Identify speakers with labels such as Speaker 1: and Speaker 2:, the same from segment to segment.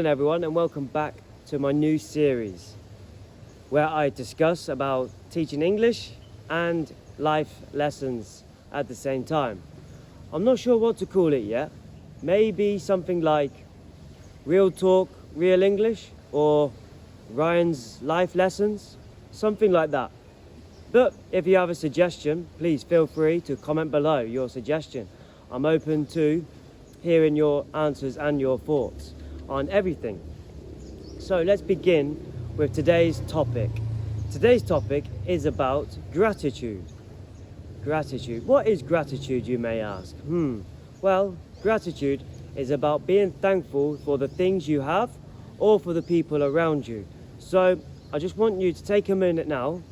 Speaker 1: Hello everyone, and welcome back to my new series where I discuss about teaching English and life lessons at the same time. I'm not sure what to call it yet. Maybe something like Real Talk, Real English, or Ryan's Life Lessons, something like that. But if you have a suggestion, please feel free to comment below your suggestion. I'm open to hearing your answers and your thoughts on everything. So let's begin with today's topic. Today's topic is about gratitude. Gratitude. What is gratitude, you may ask? Well, gratitude is about being thankful for the things you have or for the people around you. So I just want you to take a minute now,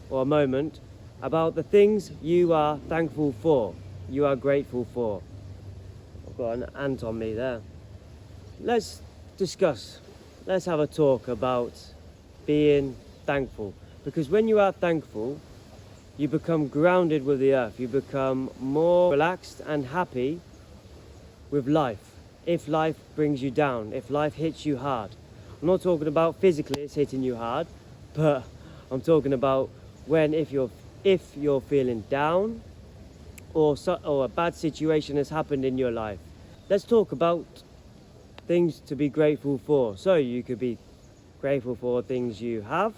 Speaker 1: or a moment, about the things you are thankful for, you are grateful for. I've got an ant on me there. Let's discuss, let's have a talk about being thankful. Because when you are thankful, you become grounded with the earth. You become more relaxed and happy with life. If life brings you down, if life hits you hard. I'm not talking about physically it's hitting you hard, but I'm talking about if you're feeling down or a bad situation has happened in your life. Let's talk about things to be grateful for. So you could be grateful for things you have,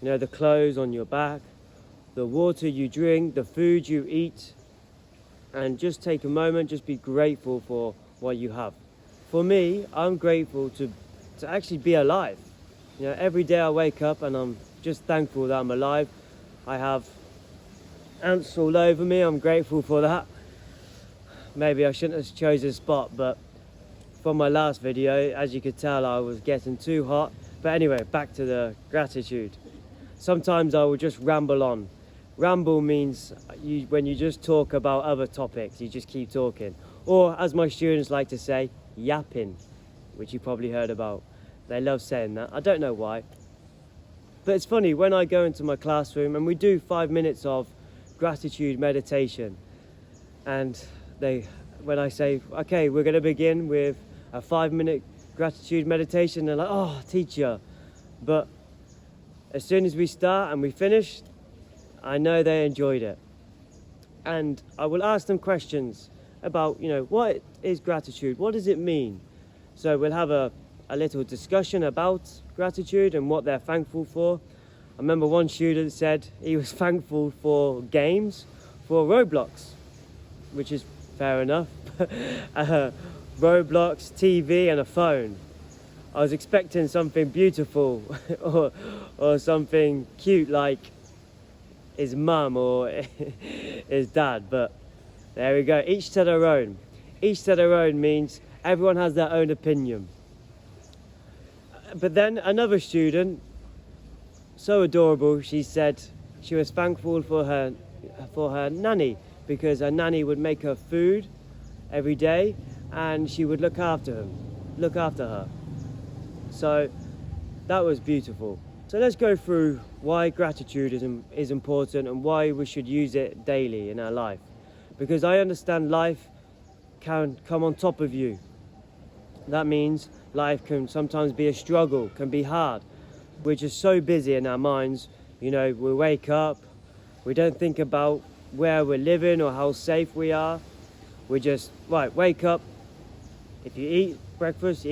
Speaker 1: the clothes on your back, the water you drink, the food you eat, and just take a moment, just be grateful for what you have. For me, I'm grateful to actually be alive. Every day I wake up and I'm just thankful that I'm alive. I have ants all over me, I'm grateful for that. Maybe I shouldn't have chosen a spot, but from my last video, as you could tell, I was getting too hot. But anyway, back to the gratitude. Sometimes I will just ramble on. Ramble means when you just talk about other topics, you just keep talking. Or as my students like to say, yapping, which you probably heard about. They love saying that. I don't know why. But it's funny, when I go into my classroom and we do 5 minutes of gratitude meditation, and when I say, okay, we're going to begin with a 5-minute gratitude meditation, they're like, oh, teacher. But as soon as we start and we finish, I know they enjoyed it. And I will ask them questions about, what is gratitude? What does it mean? So we'll have a little discussion about gratitude and what they're thankful for. I remember one student said he was thankful for games, for Roblox, which is fair enough. Roblox, TV and a phone. I was expecting something beautiful or something cute like his mum or his dad, but there we go, each to their own. Each to their own means everyone has their own opinion. But then another student, so adorable, she said she was thankful for her nanny, because her nanny would make her food every day and she would look after her. So that was beautiful. So let's go through why gratitude is important and why we should use it daily in our life. Because I understand life can come on top of you. That means life can sometimes be a struggle, can be hard. We're just so busy in our minds, we wake up, we don't think about where we're living or how safe we are. We just, wake up. If you eat breakfast,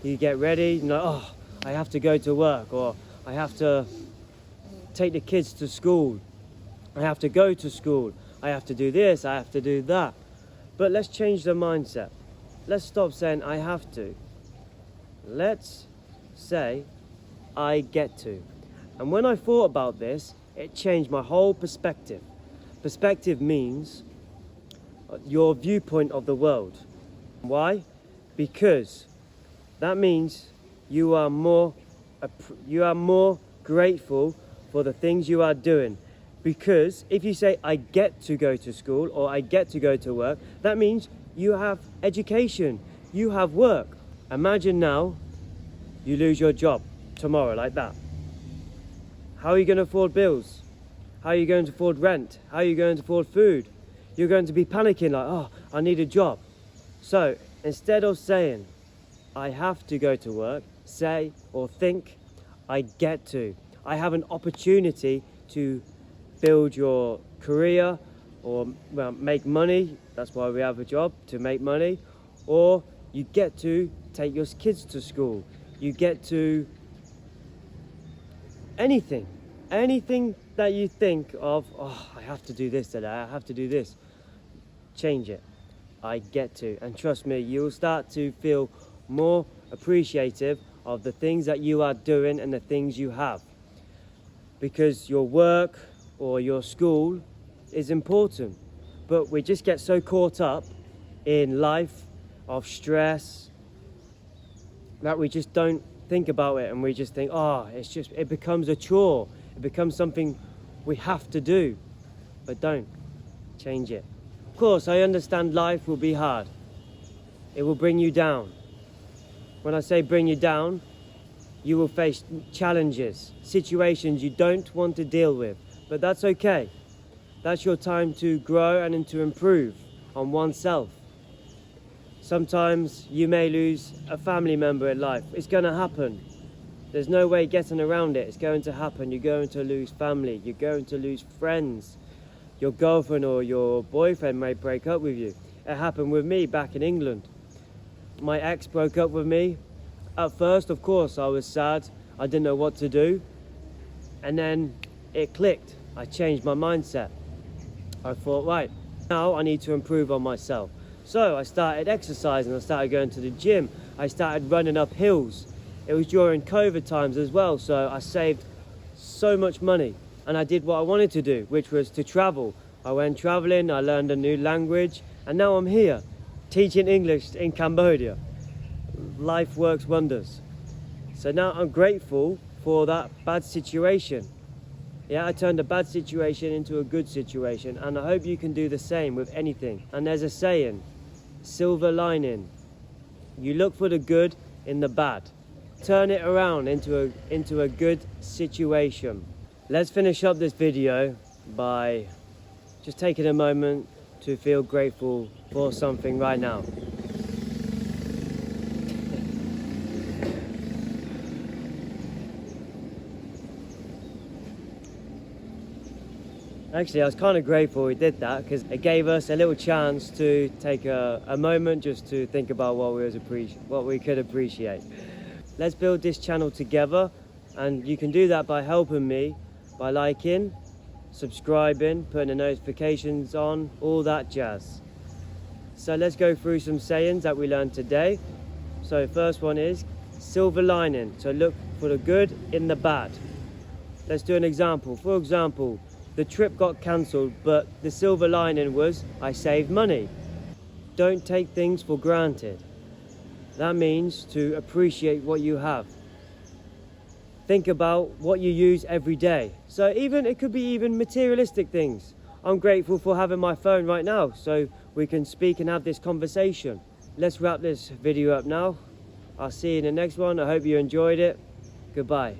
Speaker 1: you get ready, I have to go to work, or I have to take the kids to school. I have to go to school. I have to do this, I have to do that. But let's change the mindset. Let's stop saying I have to. Let's say I get to. And when I thought about this, it changed my whole perspective. Perspective means your viewpoint of the world. Why? Because that means you are more grateful for the things you are doing. Because if you say I get to go to school or I get to go to work, that means you have education, you have work. Imagine now you lose your job tomorrow like that. How are you going to afford bills? How are you going to afford rent? How are you going to afford food? You're going to be panicking like, oh, I need a job. So instead of saying I have to go to work, say or think I get to. I have an opportunity to build your career or make money. That's why we have a job, to make money. Or you get to take your kids to school. You get to anything that you think of. Oh, I have to do this today, I have to do this. Change it. I get to. And trust me, you'll start to feel more appreciative of the things that you are doing and the things you have. Because your work or your school is important. But we just get so caught up in life of stress that we just don't think about it, and we just think, oh, it becomes a chore. It becomes something we have to do. But don't. Change it. Of course, I understand life will be hard. It will bring you down. When I say bring you down, you will face challenges, situations you don't want to deal with. But that's okay. That's your time to grow and to improve on oneself. Sometimes you may lose a family member in life. It's going to happen. There's no way getting around it. It's going to happen. You're going to lose family. You're going to lose friends. Your girlfriend or your boyfriend may break up with you. It happened with me back in England. My ex broke up with me. At first, of course, I was sad. I didn't know what to do. And then it clicked. I changed my mindset. I thought, right, now I need to improve on myself. So I started exercising. I started going to the gym. I started running up hills. It was during COVID times as well, so I saved so much money. And I did what I wanted to do, which was to travel. I went traveling, I learned a new language, and now I'm here, teaching English in Cambodia. Life works wonders. So now I'm grateful for that bad situation. Yeah, I turned a bad situation into a good situation, and I hope you can do the same with anything. And there's a saying, silver lining. You look for the good in the bad. Turn it around into a good situation. Let's finish up this video by just taking a moment to feel grateful for something right now. Actually, I was kind of grateful we did that because it gave us a little chance to take a moment just to think about what we could appreciate. Let's build this channel together, and you can do that by helping me by liking, subscribing, putting the notifications on, all that jazz. So let's go through some sayings that we learned today. So first one is silver lining. So look for the good in the bad. Let's do an example. For example, the trip got cancelled, but the silver lining was I saved money. Don't take things for granted. That means to appreciate what you have. Think about what you use every day. So it could be even materialistic things. I'm grateful for having my phone right now so we can speak and have this conversation. Let's wrap this video up now. I'll see you in the next one. I hope you enjoyed it. Goodbye.